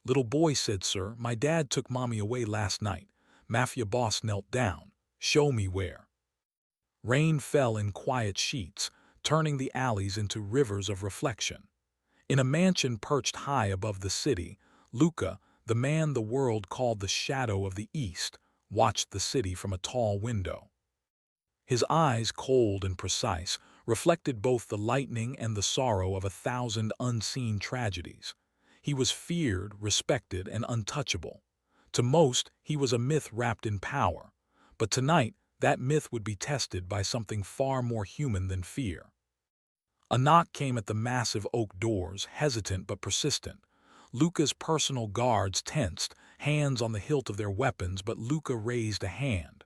Little boy said, "Sir, my dad took mommy away last night." Mafia boss knelt down. "Show me where." Rain fell in quiet sheets, turning the alleys into rivers of reflection. In a mansion perched high above the city, Luca, the man the world called the Shadow of the East, watched the city from a tall window. His eyes, cold and precise, reflected both the lightning and the sorrow of 1,000 unseen tragedies. He was feared, respected, and untouchable. To most, he was a myth wrapped in power. But tonight, that myth would be tested by something far more human than fear. A knock came at the massive oak doors, hesitant but persistent. Luca's personal guards tensed, hands on the hilt of their weapons, but Luca raised a hand.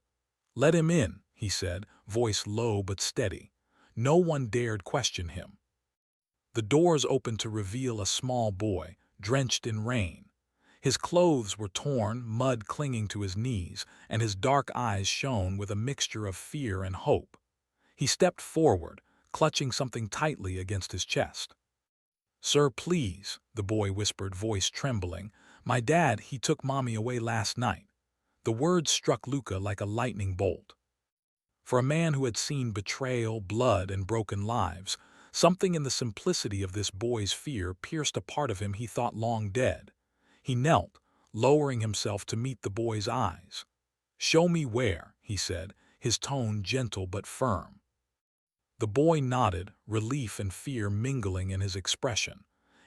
"Let him in," he said, voice low but steady. No one dared question him. The doors opened to reveal a small boy, drenched in rain. His clothes were torn, mud clinging to his knees, and his dark eyes shone with a mixture of fear and hope. He stepped forward, clutching something tightly against his chest. "Sir, please," the boy whispered, voice trembling. "My dad, he took mommy away last night." The words struck Luca like a lightning bolt. For a man who had seen betrayal, blood, and broken lives, something in the simplicity of this boy's fear pierced a part of him he thought long dead. He knelt, lowering himself to meet the boy's eyes. "Show me where," he said, his tone gentle but firm. The boy nodded, relief and fear mingling in his expression.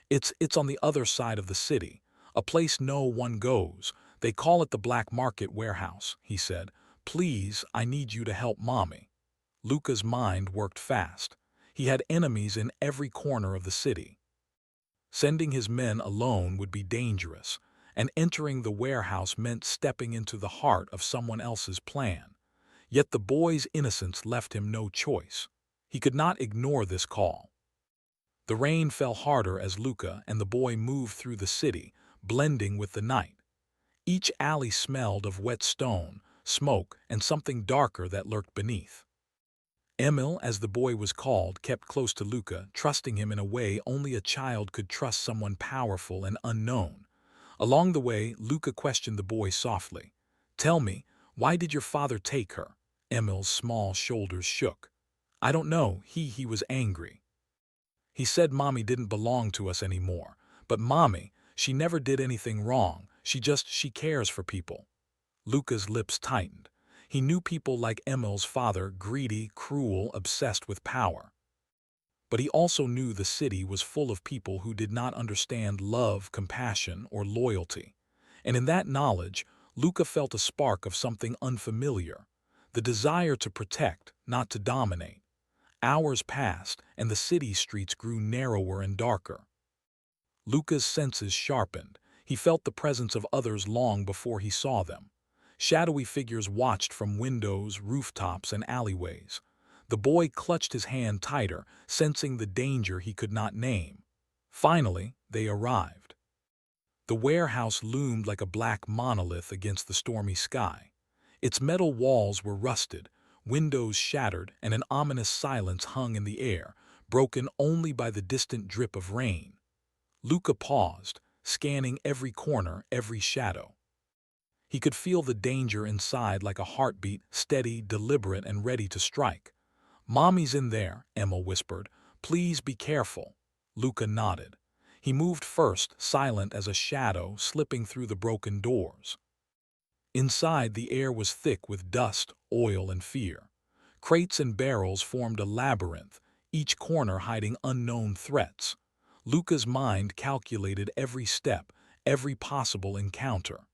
It's on the other side of the city, a place no one goes. They call it the Black Market Warehouse," he said. "Please, I need you to help mommy." Luca's mind worked fast. He had enemies in every corner of the city. Sending his men alone would be dangerous, and entering the warehouse meant stepping into the heart of someone else's plan. Yet the boy's innocence left him no choice. He could not ignore this call. The rain fell harder as Luca and the boy moved through the city, blending with the night. Each alley smelled of wet stone, smoke, and something darker that lurked beneath. Emil, as the boy was called, kept close to Luca, trusting him in a way only a child could trust someone powerful and unknown. Along the way, Luca questioned the boy softly. "Tell me, why did your father take her?" Emil's small shoulders shook. "I don't know, he was angry. He said mommy didn't belong to us anymore. But mommy, she never did anything wrong. She cares for people." Luca's lips tightened. He knew people like Emil's father, greedy, cruel, obsessed with power. But he also knew the city was full of people who did not understand love, compassion, or loyalty. And in that knowledge, Luca felt a spark of something unfamiliar, the desire to protect, not to dominate. Hours passed, and the city streets grew narrower and darker. Luca's senses sharpened. He felt the presence of others long before he saw them. Shadowy figures watched from windows, rooftops, and alleyways. The boy clutched his hand tighter, sensing the danger he could not name. Finally, they arrived. The warehouse loomed like a black monolith against the stormy sky. Its metal walls were rusted, windows shattered, and an ominous silence hung in the air, broken only by the distant drip of rain. Luca paused, scanning every corner, every shadow. He could feel the danger inside like a heartbeat, steady, deliberate, and ready to strike. "Mommy's in there," Emil whispered. "Please be careful." Luca nodded. He moved first, silent as a shadow, slipping through the broken doors. Inside, the air was thick with dust, oil, and fear. Crates and barrels formed a labyrinth, each corner hiding unknown threats. Luca's mind calculated every step, every possible encounter.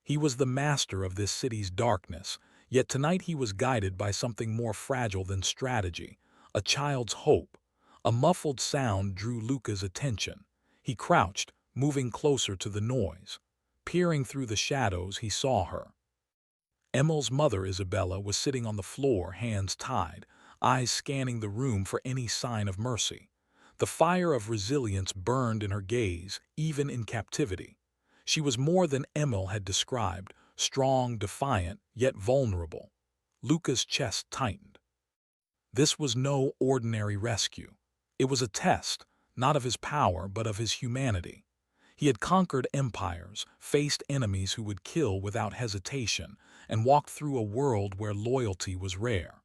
He was the master of this city's darkness, yet tonight he was guided by something more fragile than strategy, a child's hope. A muffled sound drew Luca's attention. He crouched, moving closer to the noise. Peering through the shadows, he saw her. Emil's mother, Isabella, was sitting on the floor, hands tied, eyes scanning the room for any sign of mercy. The fire of resilience burned in her gaze, even in captivity. She was more than Emil had described, strong, defiant, yet vulnerable. Luca's chest tightened. This was no ordinary rescue. It was a test, not of his power, but of his humanity. He had conquered empires, faced enemies who would kill without hesitation, and walked through a world where loyalty was rare.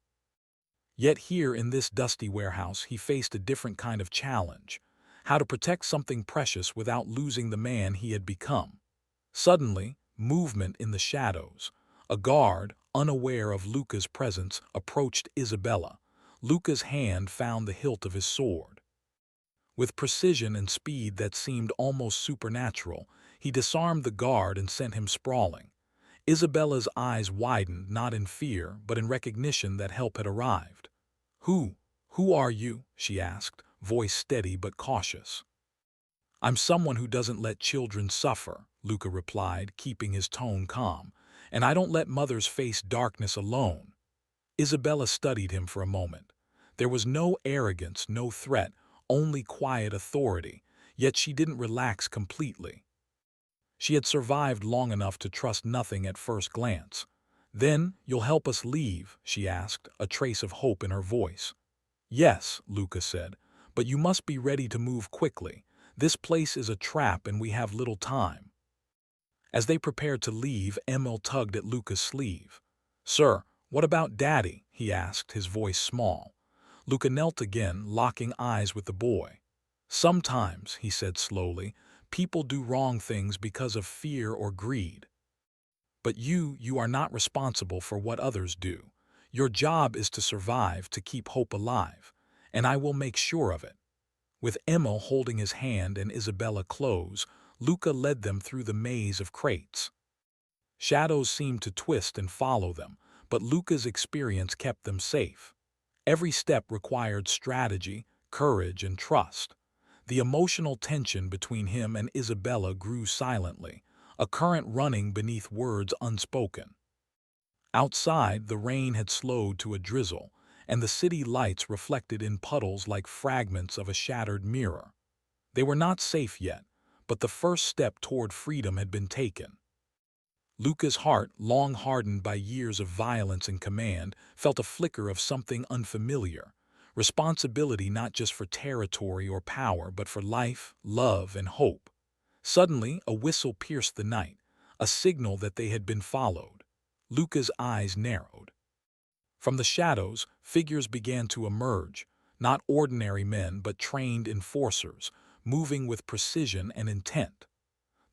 Yet here in this dusty warehouse he faced a different kind of challenge: how to protect something precious without losing the man he had become. Suddenly, movement in the shadows. A guard, unaware of Luca's presence, approached Isabella. Luca's hand found the hilt of his sword. With precision and speed that seemed almost supernatural, he disarmed the guard and sent him sprawling. Isabella's eyes widened, not in fear, but in recognition that help had arrived. Who are you?" she asked, voice steady but cautious. "I'm someone who doesn't let children suffer," Luca replied, keeping his tone calm. "And I don't let mothers face darkness alone." Isabella studied him for a moment. There was no arrogance, no threat, only quiet authority, yet she didn't relax completely. She had survived long enough to trust nothing at first glance. "Then you'll help us leave?" she asked, a trace of hope in her voice. "Yes," Luca said, "but you must be ready to move quickly. This place is a trap and we have little time." As they prepared to leave, Emil tugged at Luca's sleeve. "Sir, what about Daddy?" he asked, his voice small. Luca knelt again, locking eyes with the boy. "Sometimes," he said slowly, "people do wrong things because of fear or greed. But you are not responsible for what others do. Your job is to survive, to keep hope alive, and I will make sure of it." With Emil holding his hand and Isabella close, Luca led them through the maze of crates. Shadows seemed to twist and follow them, but Luca's experience kept them safe. Every step required strategy, courage, and trust. The emotional tension between him and Isabella grew silently, a current running beneath words unspoken. Outside, the rain had slowed to a drizzle, and the city lights reflected in puddles like fragments of a shattered mirror. They were not safe yet, but the first step toward freedom had been taken. Luca's heart, long hardened by years of violence and command, felt a flicker of something unfamiliar. Responsibility not just for territory or power, but for life, love, and hope. Suddenly, a whistle pierced the night, a signal that they had been followed. Luca's eyes narrowed. From the shadows, figures began to emerge, not ordinary men but trained enforcers, moving with precision and intent.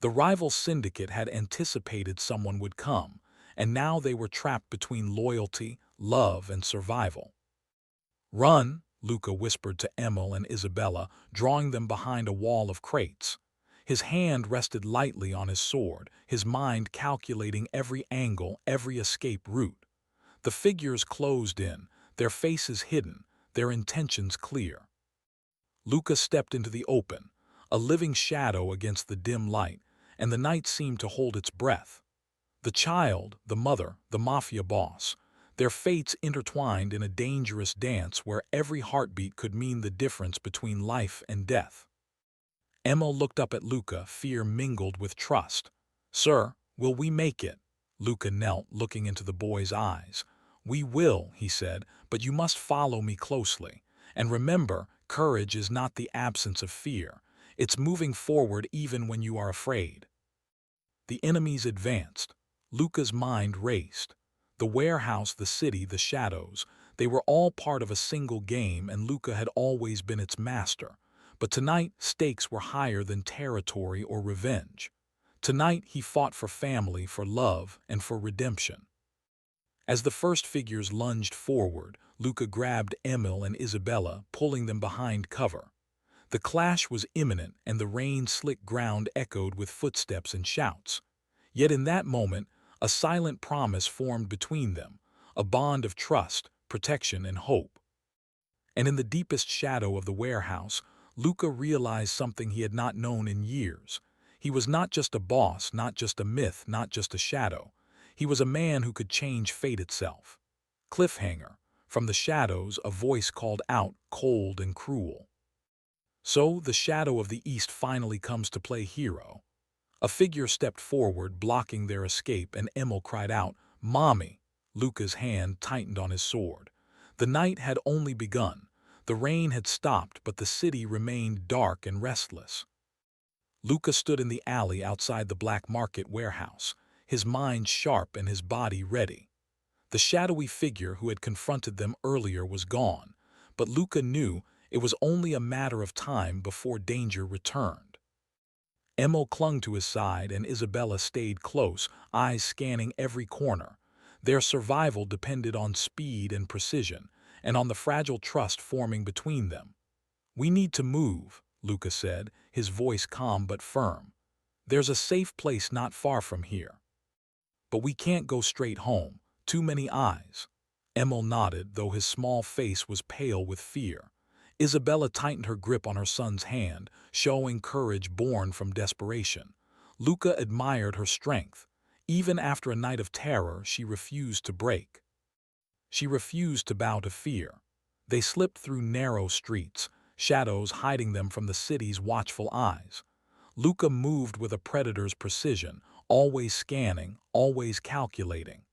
The rival syndicate had anticipated someone would come, and now they were trapped between loyalty, love, and survival. "Run," Luca whispered to Emil and Isabella, drawing them behind a wall of crates. His hand rested lightly on his sword, his mind calculating every angle, every escape route. The figures closed in, their faces hidden, their intentions clear. Luca stepped into the open, a living shadow against the dim light, and the night seemed to hold its breath. The child, the mother, the Mafia boss, their fates intertwined in a dangerous dance where every heartbeat could mean the difference between life and death. Emil looked up at Luca, fear mingled with trust. "Sir, will we make it?" Luca knelt, looking into the boy's eyes. "We will," he said, "but you must follow me closely. And remember, courage is not the absence of fear. It's moving forward even when you are afraid." The enemies advanced. Luca's mind raced. The warehouse, the city, the shadows, they were all part of a single game, and Luca had always been its master. But tonight, stakes were higher than territory or revenge. Tonight, he fought for family, for love, and for redemption. As the first figures lunged forward, Luca grabbed Emil and Isabella, pulling them behind cover. The clash was imminent, and the rain-slick ground echoed with footsteps and shouts. Yet in that moment, a silent promise formed between them, a bond of trust, protection, and hope. And in the deepest shadow of the warehouse, Luca realized something he had not known in years. He was not just a boss, not just a myth, not just a shadow. He was a man who could change fate itself. Cliffhanger. From the shadows, a voice called out, cold and cruel. So the shadow of the East finally comes to play hero. A figure stepped forward, blocking their escape, and Emil cried out, "Mommy!" Luca's hand tightened on his sword. The night had only begun. The rain had stopped, but the city remained dark and restless. Luca stood in the alley outside the black market warehouse, his mind sharp and his body ready. The shadowy figure who had confronted them earlier was gone, but Luca knew it was only a matter of time before danger returned. Emil clung to his side and Isabella stayed close, eyes scanning every corner. Their survival depended on speed and precision, and on the fragile trust forming between them. "We need to move," Luca said, his voice calm but firm. "There's a safe place not far from here. But we can't go straight home. Too many eyes." Emil nodded, though his small face was pale with fear. Isabella tightened her grip on her son's hand, showing courage born from desperation. Luca admired her strength. Even after a night of terror, she refused to break. She refused to bow to fear. They slipped through narrow streets, shadows hiding them from the city's watchful eyes. Luca moved with a predator's precision, always scanning, always calculating.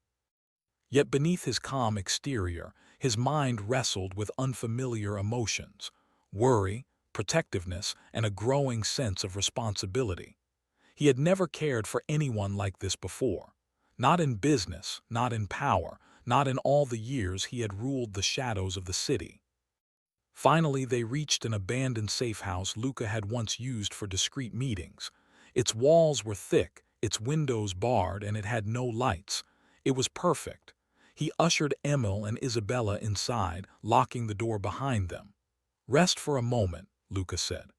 Yet beneath his calm exterior, his mind wrestled with unfamiliar emotions: worry, protectiveness, and a growing sense of responsibility. He had never cared for anyone like this before. Not in business, not in power, not in all the years he had ruled the shadows of the city. Finally, they reached an abandoned safe house Luca had once used for discreet meetings. Its walls were thick, its windows barred, and it had no lights. It was perfect. He ushered Emil and Isabella inside, locking the door behind them. "Rest for a moment," Luca said.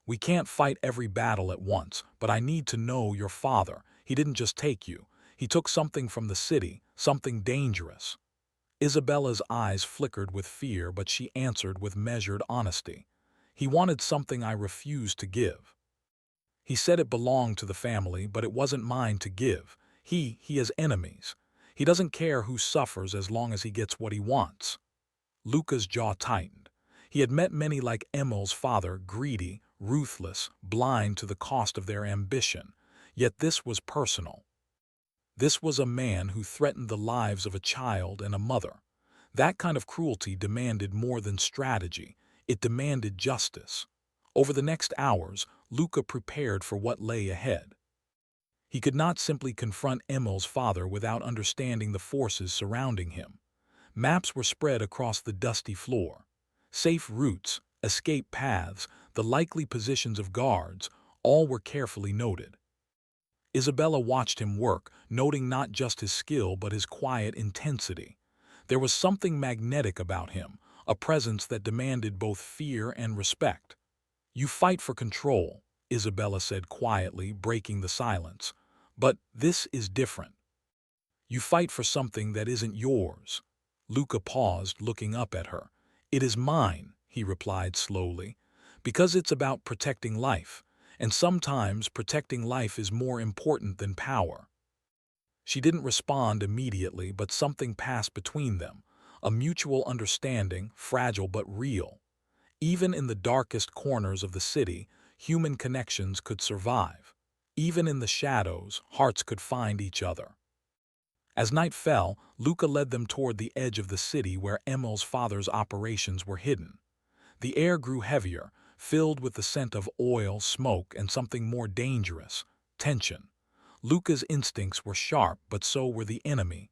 "We can't fight every battle at once, but I need to know your father. He didn't just take you. He took something from the city, something dangerous." Isabella's eyes flickered with fear, but she answered with measured honesty. "He wanted something I refused to give. He said it belonged to the family, but it wasn't mine to give. He has enemies. He doesn't care who suffers as long as he gets what he wants." Luca's jaw tightened. He had met many like Emil's father, greedy, ruthless, blind to the cost of their ambition. Yet this was personal. This was a man who threatened the lives of a child and a mother. That kind of cruelty demanded more than strategy. It demanded justice. Over the next hours, Luca prepared for what lay ahead. He could not simply confront Emil's father without understanding the forces surrounding him. Maps were spread across the dusty floor. Safe routes, escape paths, the likely positions of guards, all were carefully noted. Isabella watched him work, noting not just his skill but his quiet intensity. There was something magnetic about him, a presence that demanded both fear and respect. "You fight for control," Isabella said quietly, breaking the silence. "But this is different. You fight for something that isn't yours." Luca paused, looking up at her. "It is mine," he replied slowly, "because it's about protecting life, and sometimes protecting life is more important than power." She didn't respond immediately, but something passed between them, a mutual understanding, fragile but real. Even in the darkest corners of the city, human connections could survive. Even in the shadows, hearts could find each other. As night fell, Luca led them toward the edge of the city where Emil's father's operations were hidden. The air grew heavier, filled with the scent of oil, smoke, and something more dangerous: tension. Luca's instincts were sharp, but so were the enemy's.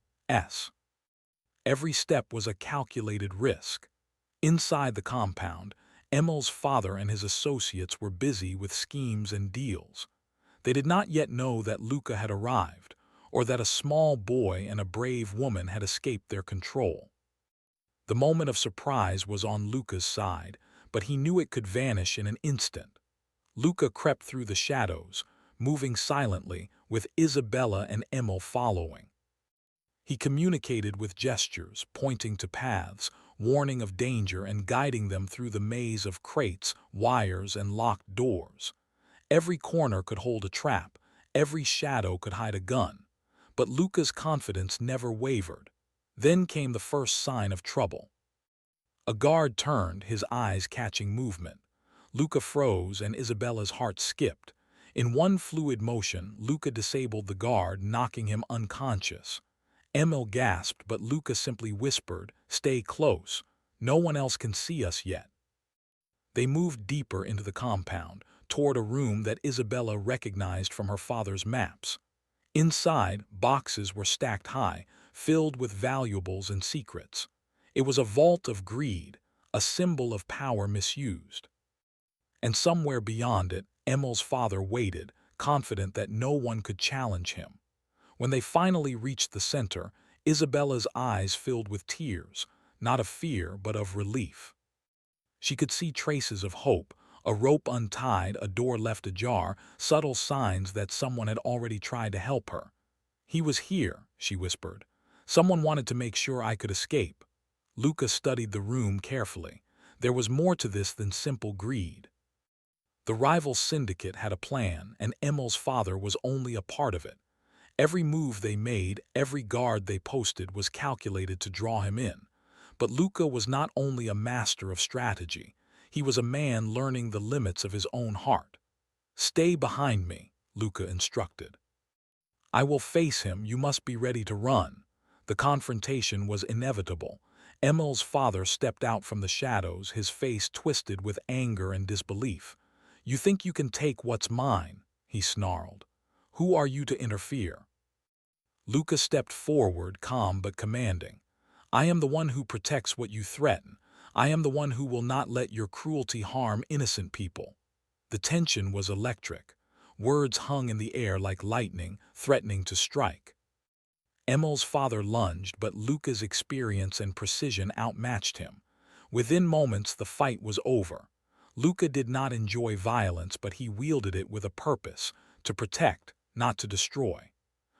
Every step was a calculated risk. Inside the compound, Emil's father and his associates were busy with schemes and deals. They did not yet know that Luca had arrived, or that a small boy and a brave woman had escaped their control. The moment of surprise was on Luca's side, but he knew it could vanish in an instant. Luca crept through the shadows, moving silently, with Isabella and Emil following. He communicated with gestures, pointing to paths, warning of danger, and guiding them through the maze of crates, wires, and locked doors. Every corner could hold a trap, every shadow could hide a gun. But Luca's confidence never wavered. Then came the first sign of trouble. A guard turned, his eyes catching movement. Luca froze, and Isabella's heart skipped. In one fluid motion, Luca disabled the guard, knocking him unconscious. Emil gasped, but Luca simply whispered, "Stay close. No one else can see us yet." They moved deeper into the compound, toward a room that Isabella recognized from her father's maps. Inside, boxes were stacked high, filled with valuables and secrets. It was a vault of greed, a symbol of power misused. And somewhere beyond it, Emil's father waited, confident that no one could challenge him. When they finally reached the center, Isabella's eyes filled with tears, not of fear but of relief. She could see traces of hope, a rope untied, a door left ajar, subtle signs that someone had already tried to help her. "He was here," she whispered. "Someone wanted to make sure I could escape." Luca studied the room carefully. There was more to this than simple greed. The rival syndicate had a plan, and Emil's father was only a part of it. Every move they made, every guard they posted was calculated to draw him in. But Luca was not only a master of strategy, he was a man learning the limits of his own heart. "Stay behind me," Luca instructed. "I will face him, you must be ready to run." The confrontation was inevitable. Emil's father stepped out from the shadows, his face twisted with anger and disbelief. "You think you can take what's mine?" he snarled. "Who are you to interfere?" Luca stepped forward, calm but commanding. "I am the one who protects what you threaten. I am the one who will not let your cruelty harm innocent people." The tension was electric. Words hung in the air like lightning, threatening to strike. Emil's father lunged, but Luca's experience and precision outmatched him. Within moments, the fight was over. Luca did not enjoy violence, but he wielded it with a purpose, to protect, not to destroy.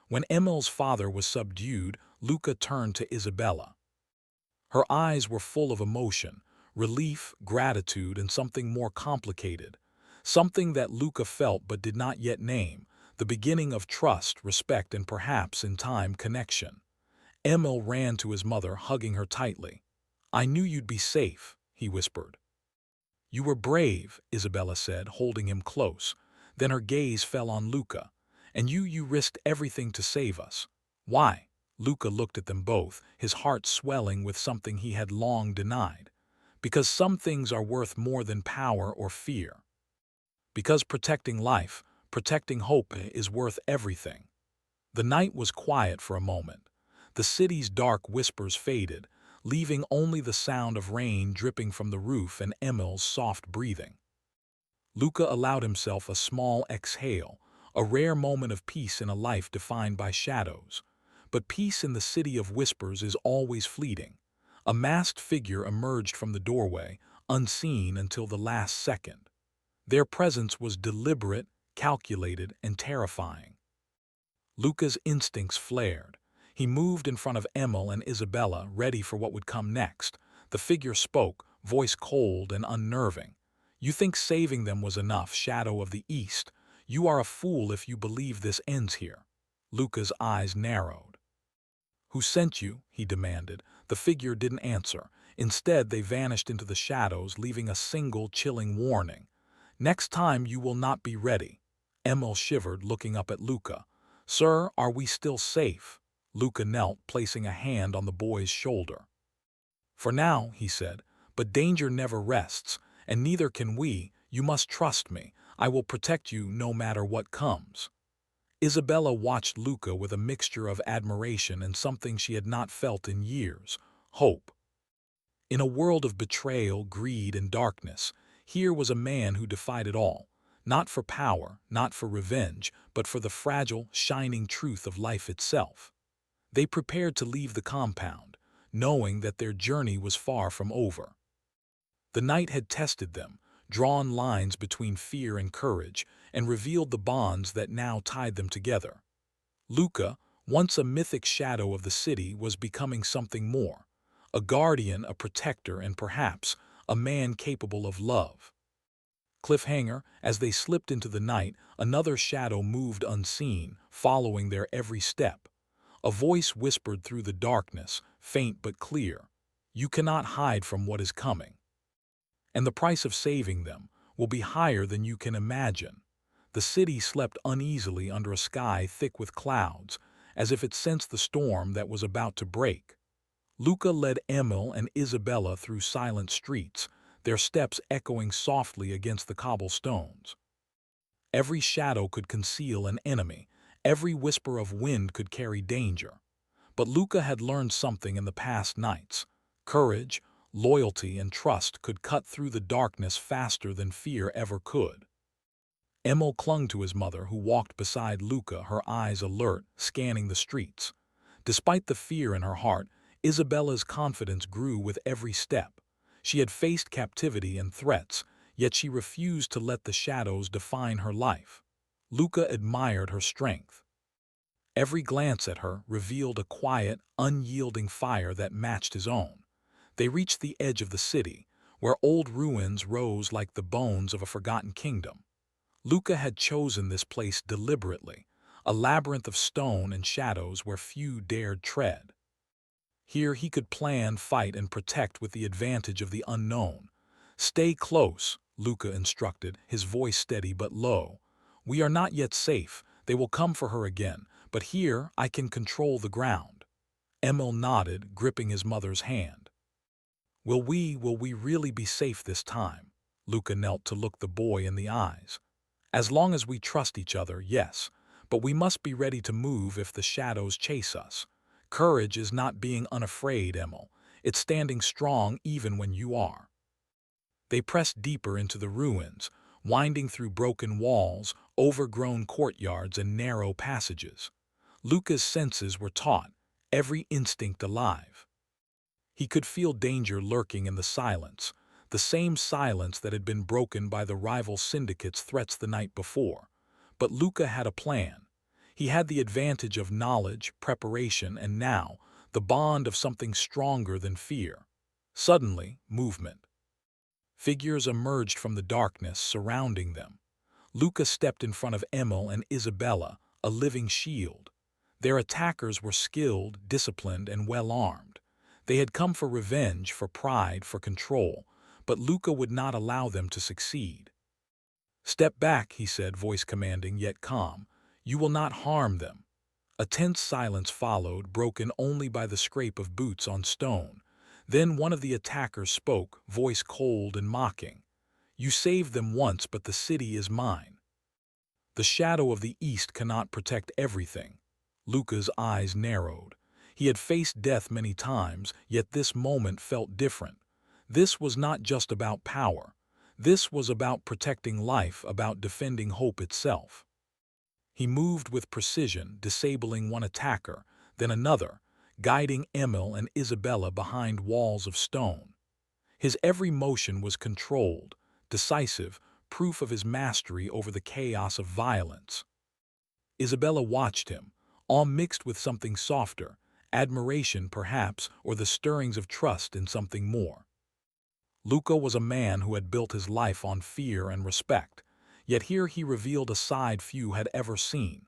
When Emil's father was subdued, Luca turned to Isabella. Her eyes were full of emotion, relief, gratitude, and something more complicated. Something that Luca felt but did not yet name, the beginning of trust, respect, and perhaps, in time, connection. Emil ran to his mother, hugging her tightly. "I knew you'd be safe," he whispered. "You were brave," Isabella said, holding him close. Then her gaze fell on Luca. "And you risked everything to save us. Why?" Luca looked at them both, his heart swelling with something he had long denied. "Because some things are worth more than power or fear. Because protecting life, protecting hope is worth everything." The night was quiet for a moment. The city's dark whispers faded, leaving only the sound of rain dripping from the roof and Emil's soft breathing. Luca allowed himself a small exhale, a rare moment of peace in a life defined by shadows. But peace in the city of whispers is always fleeting. A masked figure emerged from the doorway, unseen until the last second. Their presence was deliberate, calculated, and terrifying. Luca's instincts flared. He moved in front of Emil and Isabella, ready for what would come next. The figure spoke, voice cold and unnerving. "You think saving them was enough, Shadow of the East. You are a fool if you believe this ends here." Luca's eyes narrowed. "Who sent you?" he demanded. The figure didn't answer. Instead, they vanished into the shadows, leaving a single chilling warning. "Next time you will not be ready." Emil shivered, looking up at Luca. "Sir, are we still safe?" Luca knelt, placing a hand on the boy's shoulder. "For now," he said, "but danger never rests, and neither can we. You must trust me. I will protect you no matter what comes." Isabella watched Luca with a mixture of admiration and something she had not felt in years: hope. In a world of betrayal, greed, and darkness, here was a man who defied it all, not for power, not for revenge, but for the fragile, shining truth of life itself. They prepared to leave the compound, knowing that their journey was far from over. The night had tested them, drawn lines between fear and courage, and revealed the bonds that now tied them together. Luca, once a mythic shadow of the city, was becoming something more: a guardian, a protector, and perhaps a man capable of love. Cliffhanger, as they slipped into the night, another shadow moved unseen, following their every step. A voice whispered through the darkness, faint but clear: "You cannot hide from what is coming. And the price of saving them will be higher than you can imagine." The city slept uneasily under a sky thick with clouds, as if it sensed the storm that was about to break. Luca led Emil and Isabella through silent streets, their steps echoing softly against the cobblestones. Every shadow could conceal an enemy. Every whisper of wind could carry danger. But Luca had learned something in the past nights. Courage, loyalty, and trust could cut through the darkness faster than fear ever could. Emil clung to his mother, who walked beside Luca, her eyes alert, scanning the streets. Despite the fear in her heart, Isabella's confidence grew with every step. She had faced captivity and threats, yet she refused to let the shadows define her life. Luca admired her strength. Every glance at her revealed a quiet, unyielding fire that matched his own. They reached the edge of the city, where old ruins rose like the bones of a forgotten kingdom. Luca had chosen this place deliberately, a labyrinth of stone and shadows where few dared tread. Here he could plan, fight, and protect with the advantage of the unknown. "Stay close," Luca instructed, his voice steady but low. "We are not yet safe. They will come for her again, but here I can control the ground." Emil nodded, gripping his mother's hand. Will we really be safe this time?" Luca knelt to look the boy in the eyes. "As long as we trust each other, yes, but we must be ready to move if the shadows chase us. Courage is not being unafraid, Emil. It's standing strong even when you are." They pressed deeper into the ruins, winding through broken walls, overgrown courtyards, and narrow passages. Luca's senses were taut, every instinct alive. He could feel danger lurking in the silence, the same silence that had been broken by the rival syndicate's threats the night before. But Luca had a plan. He had the advantage of knowledge, preparation, and now, the bond of something stronger than fear. Suddenly, movement. Figures emerged from the darkness surrounding them. Luca stepped in front of Emil and Isabella, a living shield. Their attackers were skilled, disciplined, and well-armed. They had come for revenge, for pride, for control, but Luca would not allow them to succeed. "Step back," he said, voice commanding yet calm. "You will not harm them." A tense silence followed, broken only by the scrape of boots on stone. Then one of the attackers spoke, voice cold and mocking. "You saved them once, but the city is mine." "The shadow of the East cannot protect everything." Luca's eyes narrowed. He had faced death many times, yet this moment felt different. This was not just about power. This was about protecting life, about defending hope itself. He moved with precision, disabling one attacker, then another, guiding Emil and Isabella behind walls of stone. His every motion was controlled, decisive, proof of his mastery over the chaos of violence. Isabella watched him, all mixed with something softer, admiration perhaps, or the stirrings of trust in something more. Luca was a man who had built his life on fear and respect, yet here he revealed a side few had ever seen.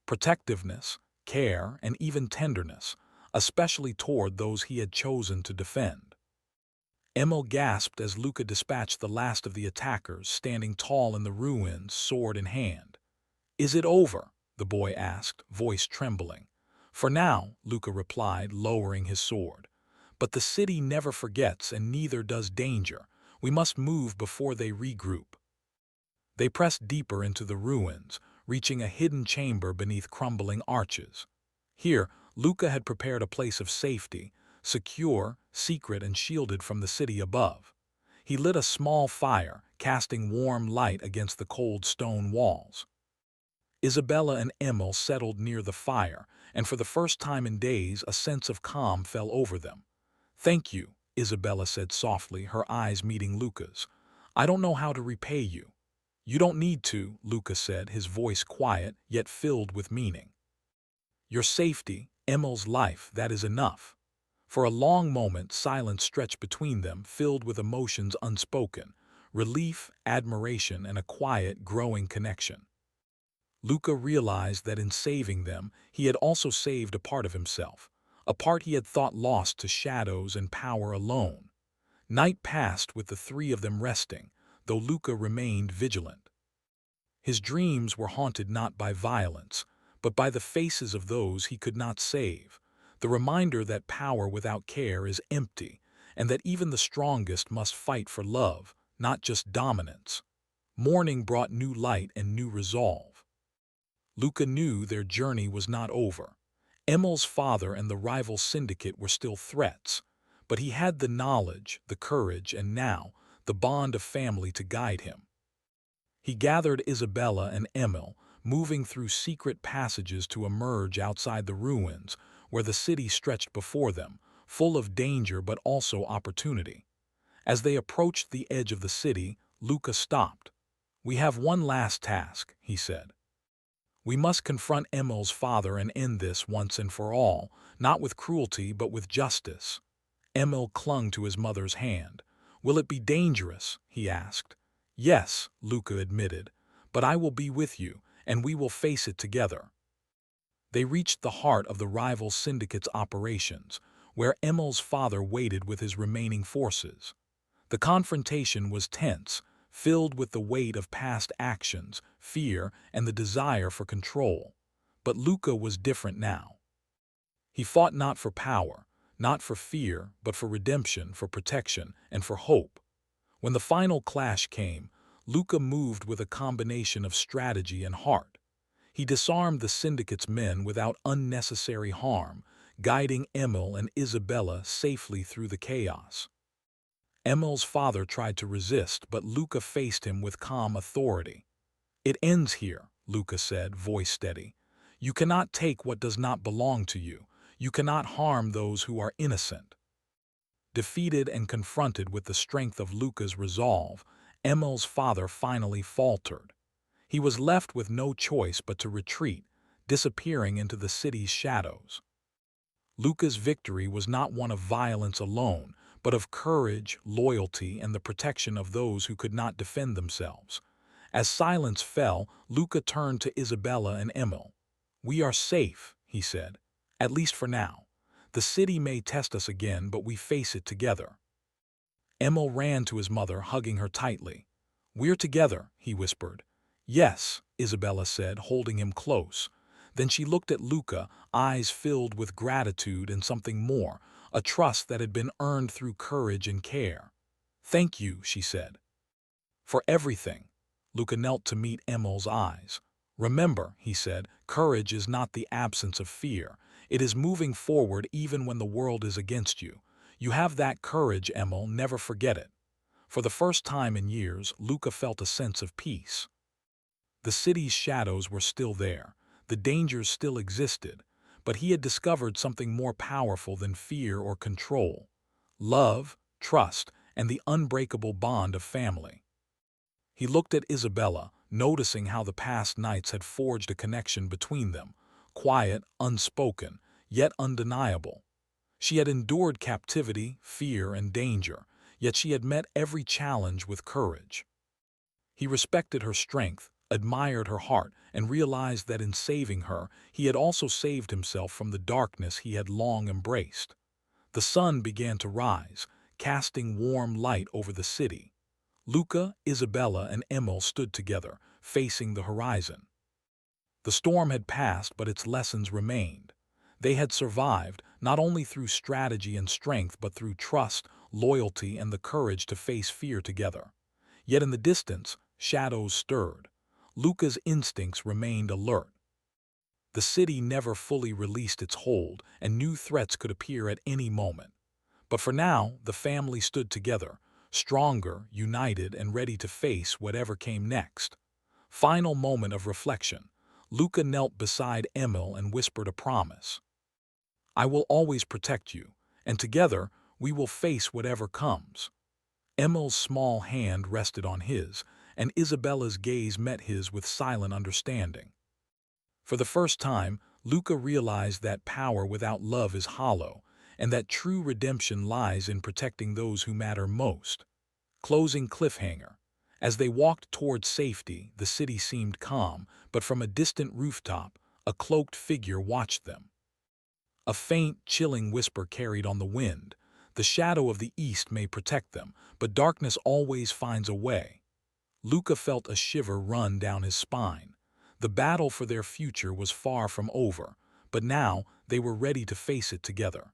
Protectiveness, care, and even tenderness, especially toward those he had chosen to defend. Emil gasped as Luca dispatched the last of the attackers, standing tall in the ruins, sword in hand. "Is it over?" the boy asked, voice trembling. "For now," Luca replied, lowering his sword. "But the city never forgets, and neither does danger. We must move before they regroup." They pressed deeper into the ruins, reaching a hidden chamber beneath crumbling arches. Here, Luca had prepared a place of safety, secure, secret, and shielded from the city above. He lit a small fire, casting warm light against the cold stone walls. Isabella and Emil settled near the fire, and for the first time in days a sense of calm fell over them. "Thank you," Isabella said softly, her eyes meeting Luca's. "I don't know how to repay you." "You don't need to," Luca said, his voice quiet yet filled with meaning. "Your safety, Emil's life, that is enough." For a long moment silence stretched between them, filled with emotions unspoken, relief, admiration, and a quiet, growing connection. Luca realized that in saving them, he had also saved a part of himself, a part he had thought lost to shadows and power alone. Night passed with the three of them resting, though Luca remained vigilant. His dreams were haunted not by violence, but by the faces of those he could not save, the reminder that power without care is empty, and that even the strongest must fight for love, not just dominance. Morning brought new light and new resolve. Luca knew their journey was not over. Emil's father and the rival syndicate were still threats, but he had the knowledge, the courage, and now the bond of family to guide him. He gathered Isabella and Emil, moving through secret passages to emerge outside the ruins, where the city stretched before them, full of danger but also opportunity. As they approached the edge of the city, Luca stopped. "We have one last task," he said. "We must confront Emil's father and end this once and for all, not with cruelty but with justice." Emil clung to his mother's hand. "Will it be dangerous?" he asked. "Yes," Luca admitted, "but I will be with you, and we will face it together." They reached the heart of the rival syndicate's operations, where Emil's father waited with his remaining forces. The confrontation was tense, filled with the weight of past actions, fear, and the desire for control. But Luca was different now. He fought not for power, not for fear, but for redemption, for protection, and for hope. When the final clash came, Luca moved with a combination of strategy and heart. He disarmed the syndicate's men without unnecessary harm, guiding Emil and Isabella safely through the chaos. Emil's father tried to resist, but Luca faced him with calm authority. "It ends here," Luca said, voice steady. "You cannot take what does not belong to you. You cannot harm those who are innocent." Defeated and confronted with the strength of Luca's resolve, Emil's father finally faltered. He was left with no choice but to retreat, disappearing into the city's shadows. Luca's victory was not one of violence alone, but of courage, loyalty, and the protection of those who could not defend themselves. As silence fell, Luca turned to Isabella and Emil. "We are safe," he said, "at least for now. The city may test us again, but we face it together." Emil ran to his mother, hugging her tightly. "We're together," he whispered. "Yes," Isabella said, holding him close. Then she looked at Luca, eyes filled with gratitude and something more, a trust that had been earned through courage and care. "Thank you," she said. "For everything." Luca knelt to meet Emil's eyes. "Remember," he said, "courage is not the absence of fear. It is moving forward even when the world is against you. You have that courage, Emil, never forget it." For the first time in years, Luca felt a sense of peace. The city's shadows were still there. The dangers still existed, but he had discovered something more powerful than fear or control: love, trust, and the unbreakable bond of family. He looked at Isabella, noticing how the past nights had forged a connection between them, quiet, unspoken, yet undeniable. She had endured captivity, fear, and danger, yet she had met every challenge with courage. He respected her strength, admired her heart, and realized that in saving her, he had also saved himself from the darkness he had long embraced. The sun began to rise, casting warm light over the city. Luca, Isabella, and Emil stood together, facing the horizon. The storm had passed, but its lessons remained. They had survived, not only through strategy and strength, but through trust, loyalty, and the courage to face fear together. Yet in the distance, shadows stirred. Luca's instincts remained alert. The city never fully released its hold, and new threats could appear at any moment. But for now, the family stood together, stronger, united, and ready to face whatever came next. Final moment of reflection. Luca knelt beside Emil and whispered a promise. "I will always protect you, and together we will face whatever comes." Emil's small hand rested on his, and Isabella's gaze met his with silent understanding. For the first time, Luca realized that power without love is hollow, and that true redemption lies in protecting those who matter most. Closing cliffhanger. As they walked toward safety, the city seemed calm, but from a distant rooftop, a cloaked figure watched them. A faint, chilling whisper carried on the wind. "The shadow of the east may protect them, but darkness always finds a way." Luca felt a shiver run down his spine. The battle for their future was far from over, but now they were ready to face it together.